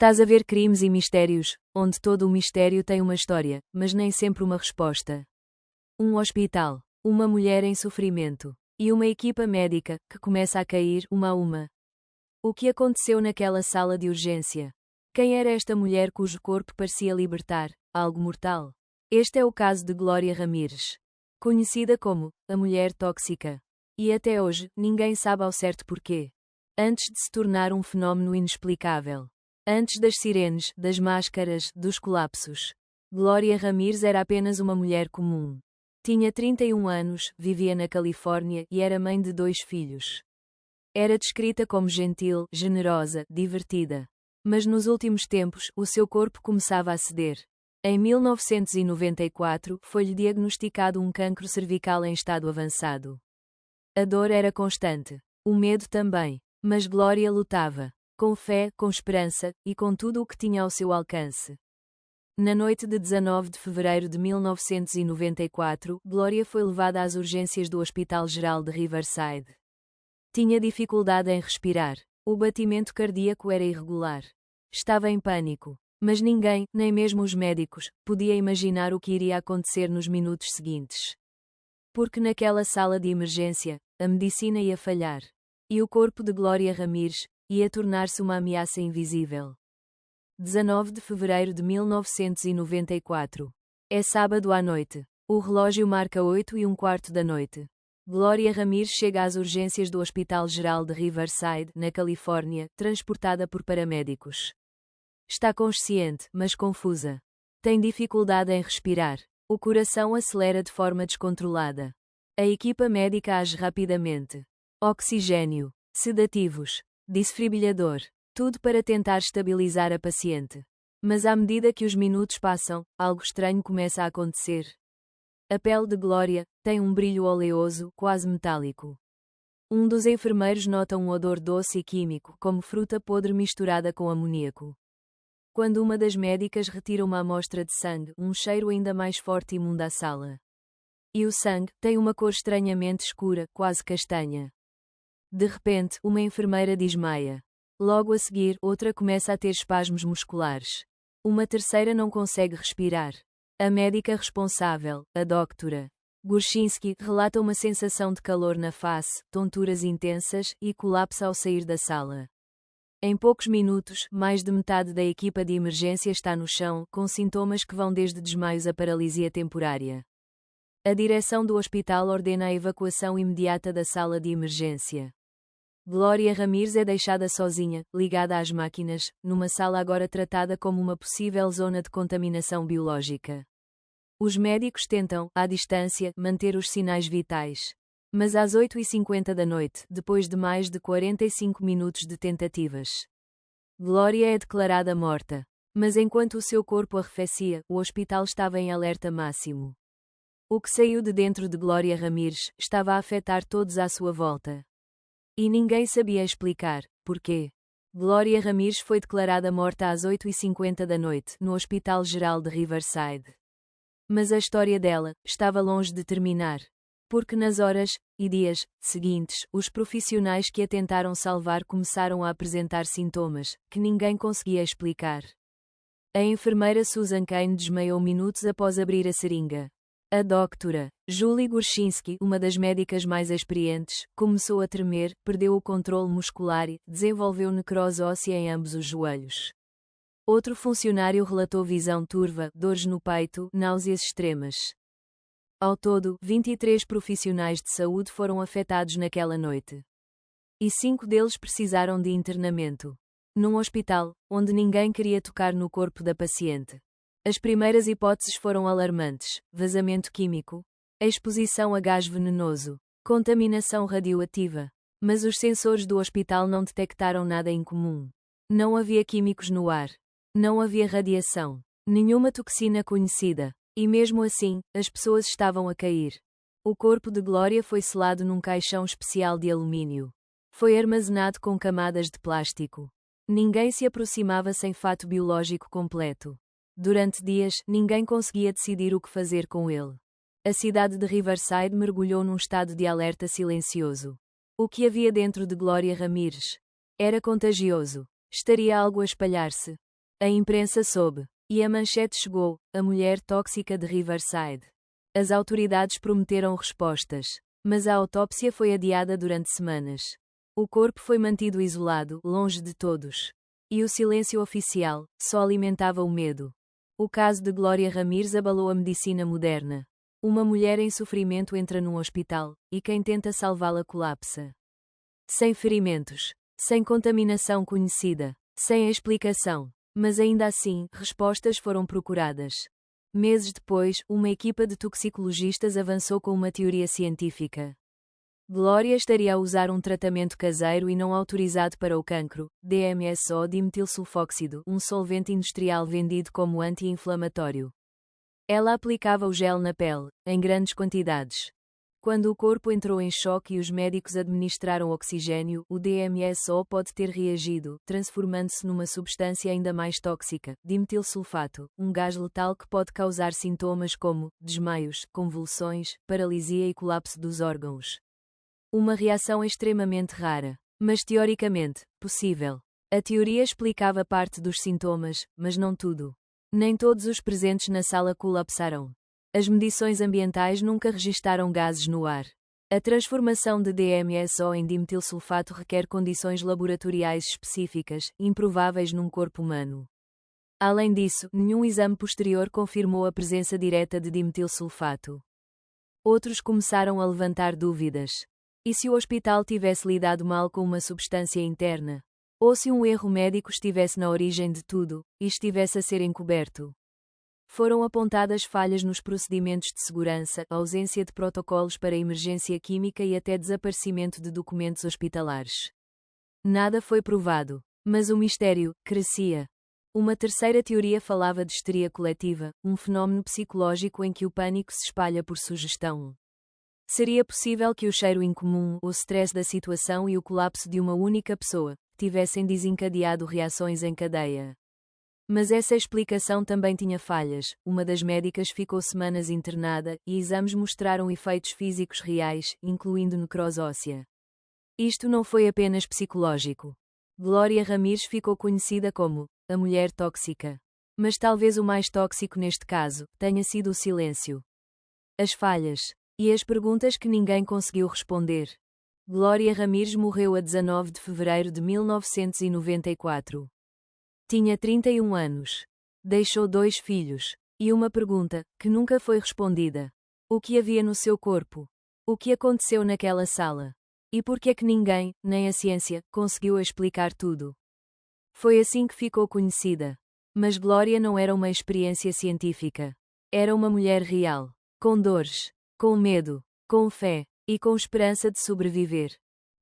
Estás a ver Crimes e Mistérios, onde todo o mistério tem uma história, mas nem sempre uma resposta. Um hospital, uma mulher em sofrimento, e uma equipa médica, que começa a cair, uma a uma. O que aconteceu naquela sala de urgência? Quem era esta mulher cujo corpo parecia libertar algo mortal? Este é o caso de Glória Ramírez, conhecida como a mulher tóxica. E até hoje, ninguém sabe ao certo porquê. Antes de se tornar um fenómeno inexplicável. Antes das sirenes, das máscaras, dos colapsos. Glória Ramírez era apenas uma mulher comum. Tinha 31 anos, vivia na Califórnia e era mãe de 2 filhos. Era descrita como gentil, generosa, divertida. Mas nos últimos tempos, o seu corpo começava a ceder. Em 1994, foi-lhe diagnosticado um cancro cervical em estado avançado. A dor era constante. O medo também. Mas Glória lutava. Com fé, com esperança, e com tudo o que tinha ao seu alcance. Na noite de 19 de fevereiro de 1994, Glória foi levada às urgências do Hospital Geral de Riverside. Tinha dificuldade em respirar. O batimento cardíaco era irregular. Estava em pânico. Mas ninguém, nem mesmo os médicos, podia imaginar o que iria acontecer nos minutos seguintes. Porque naquela sala de emergência, a medicina ia falhar. E o corpo de Glória Ramírez ia tornar-se uma ameaça invisível. 19 de fevereiro de 1994. É sábado à noite. O relógio marca 8:15 da noite. Glória Ramírez chega às urgências do Hospital Geral de Riverside, na Califórnia, transportada por paramédicos. Está consciente, mas confusa. Tem dificuldade em respirar. O coração acelera de forma descontrolada. A equipa médica age rapidamente. Oxigênio, sedativos, desfibrilador, tudo para tentar estabilizar a paciente. Mas à medida que os minutos passam, algo estranho começa a acontecer. A pele de Glória tem um brilho oleoso, quase metálico. Um dos enfermeiros nota um odor doce e químico, como fruta podre misturada com amoníaco. Quando uma das médicas retira uma amostra de sangue, um cheiro ainda mais forte inunda a sala. E o sangue tem uma cor estranhamente escura, quase castanha. De repente, uma enfermeira desmaia. Logo a seguir, outra começa a ter espasmos musculares. Uma terceira não consegue respirar. A médica responsável, a Dra. Gurshinsky, relata uma sensação de calor na face, tonturas intensas e colapsa ao sair da sala. Em poucos minutos, mais de metade da equipa de emergência está no chão, com sintomas que vão desde desmaios a paralisia temporária. A direção do hospital ordena a evacuação imediata da sala de emergência. Glória Ramírez é deixada sozinha, ligada às máquinas, numa sala agora tratada como uma possível zona de contaminação biológica. Os médicos tentam, à distância, manter os sinais vitais. Mas às 8:50 da noite, depois de mais de 45 minutos de tentativas, Glória é declarada morta. Mas enquanto o seu corpo arrefecia, o hospital estava em alerta máximo. O que saiu de dentro de Glória Ramírez estava a afetar todos à sua volta. E ninguém sabia explicar porquê. Glória Ramírez foi declarada morta às 8:50 da noite, no Hospital Geral de Riverside. Mas a história dela estava longe de terminar. Porque nas horas e dias seguintes, os profissionais que a tentaram salvar começaram a apresentar sintomas que ninguém conseguia explicar. A enfermeira Susan Kane desmaiou minutos após abrir a seringa. A Dra. Julie Gurshinsky, uma das médicas mais experientes, começou a tremer, perdeu o controle muscular e desenvolveu necrose óssea em ambos os joelhos. Outro funcionário relatou visão turva, dores no peito, náuseas extremas. Ao todo, 23 profissionais de saúde foram afetados naquela noite. E 5 deles precisaram de internamento. Num hospital, onde ninguém queria tocar no corpo da paciente. As primeiras hipóteses foram alarmantes: vazamento químico, exposição a gás venenoso, contaminação radioativa. Mas os sensores do hospital não detectaram nada incomum. Não havia químicos no ar. Não havia radiação. Nenhuma toxina conhecida. E mesmo assim, as pessoas estavam a cair. O corpo de Glória foi selado num caixão especial de alumínio. Foi armazenado com camadas de plástico. Ninguém se aproximava sem fato biológico completo. Durante dias, ninguém conseguia decidir o que fazer com ele. A cidade de Riverside mergulhou num estado de alerta silencioso. O que havia dentro de Glória Ramírez? Era contagioso. Estaria algo a espalhar-se. A imprensa soube. E a manchete chegou: a mulher tóxica de Riverside. As autoridades prometeram respostas. Mas a autópsia foi adiada durante semanas. O corpo foi mantido isolado, longe de todos. E o silêncio oficial só alimentava o medo. O caso de Glória Ramírez abalou a medicina moderna. Uma mulher em sofrimento entra num hospital, e quem tenta salvá-la colapsa. Sem ferimentos. Sem contaminação conhecida. Sem explicação. Mas ainda assim, respostas foram procuradas. Meses depois, uma equipa de toxicologistas avançou com uma teoria científica. Glória estaria a usar um tratamento caseiro e não autorizado para o cancro, DMSO dimetilsulfóxido, um solvente industrial vendido como anti-inflamatório. Ela aplicava o gel na pele, em grandes quantidades. Quando o corpo entrou em choque e os médicos administraram oxigênio, o DMSO pode ter reagido, transformando-se numa substância ainda mais tóxica, dimetilsulfato, um gás letal que pode causar sintomas como desmaios, convulsões, paralisia e colapso dos órgãos. Uma reação extremamente rara, mas teoricamente possível. A teoria explicava parte dos sintomas, mas não tudo. Nem todos os presentes na sala colapsaram. As medições ambientais nunca registaram gases no ar. A transformação de DMSO em dimetilsulfato requer condições laboratoriais específicas, improváveis num corpo humano. Além disso, nenhum exame posterior confirmou a presença direta de dimetilsulfato. Outros começaram a levantar dúvidas. E se o hospital tivesse lidado mal com uma substância interna? Ou se um erro médico estivesse na origem de tudo, e estivesse a ser encoberto? Foram apontadas falhas nos procedimentos de segurança, ausência de protocolos para emergência química e até desaparecimento de documentos hospitalares. Nada foi provado. Mas o mistério crescia. Uma terceira teoria falava de histeria coletiva, um fenómeno psicológico em que o pânico se espalha por sugestão. Seria possível que o cheiro incomum, o stress da situação e o colapso de uma única pessoa tivessem desencadeado reações em cadeia. Mas essa explicação também tinha falhas. Uma das médicas ficou semanas internada, e exames mostraram efeitos físicos reais, incluindo necrose óssea. Isto não foi apenas psicológico. Glória Ramírez ficou conhecida como a mulher tóxica. Mas talvez o mais tóxico neste caso tenha sido o silêncio. As falhas. E as perguntas que ninguém conseguiu responder. Glória Ramírez morreu a 19 de fevereiro de 1994. Tinha 31 anos. Deixou 2 filhos. E uma pergunta, que nunca foi respondida. O que havia no seu corpo? O que aconteceu naquela sala? E por que é que ninguém, nem a ciência, conseguiu explicar tudo? Foi assim que ficou conhecida. Mas Glória não era uma experiência científica. Era uma mulher real. Com dores. Com medo. Com fé. E com esperança de sobreviver.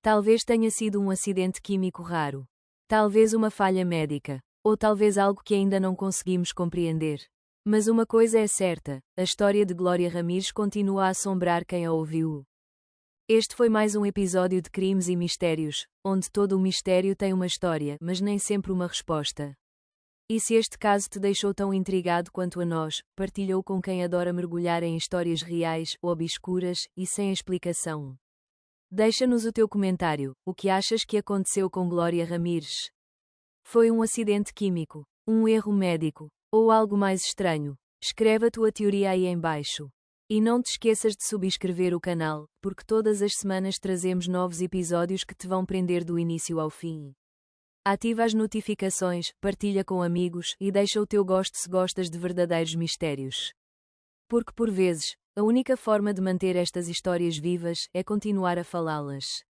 Talvez tenha sido um acidente químico raro. Talvez uma falha médica. Ou talvez algo que ainda não conseguimos compreender. Mas uma coisa é certa, a história de Glória Ramírez continua a assombrar quem a ouviu. Este foi mais um episódio de Crimes e Mistérios, onde todo o mistério tem uma história, mas nem sempre uma resposta. E se este caso te deixou tão intrigado quanto a nós, partilha-o com quem adora mergulhar em histórias reais, obscuras e sem explicação. Deixa-nos o teu comentário. O que achas que aconteceu com Glória Ramírez? Foi um acidente químico, um erro médico, ou algo mais estranho? Escreve a tua teoria aí em baixo. E não te esqueças de subscrever o canal, porque todas as semanas trazemos novos episódios que te vão prender do início ao fim. Ativa as notificações, partilha com amigos e deixa o teu gosto se gostas de verdadeiros mistérios. Porque por vezes, a única forma de manter estas histórias vivas é continuar a falá-las.